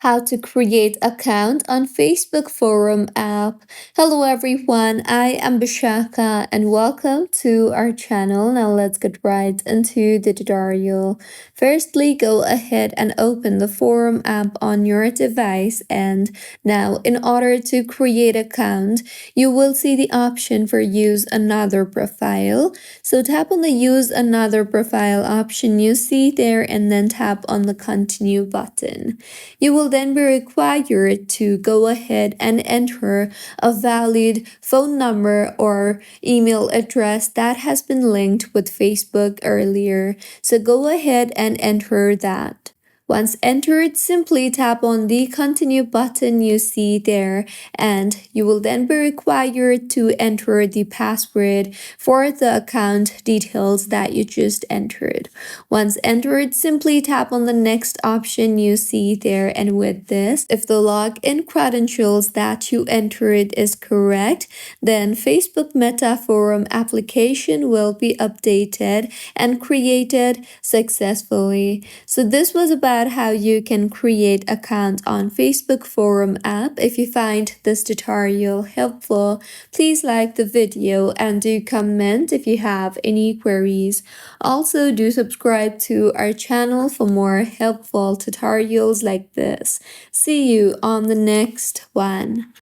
How to create account on Facebook forum app. Hello everyone, I am Bishaka and welcome to our channel. Now let's get right into the tutorial. Firstly, go ahead and open the forum app on your device, and now in order to create account, you will see the option for use another profile. So tap on the use another profile option you see there and then tap on the continue button. You will then be required to go ahead and enter a valid phone number or email address that has been linked with Facebook earlier. So go ahead and enter that. Once entered, simply tap on the continue button you see there, and you will then be required to enter the password for the account details that you just entered. Once entered, simply tap on the next option you see there, and with this, if the login credentials that you entered is correct, then Facebook Meta Forum application will be updated and created successfully. So this was about how you can create account on Facebook Forum app. If you find this tutorial helpful, please like the video and do comment if you have any queries. Also, do subscribe to our channel for more helpful tutorials like this. See you on the next one.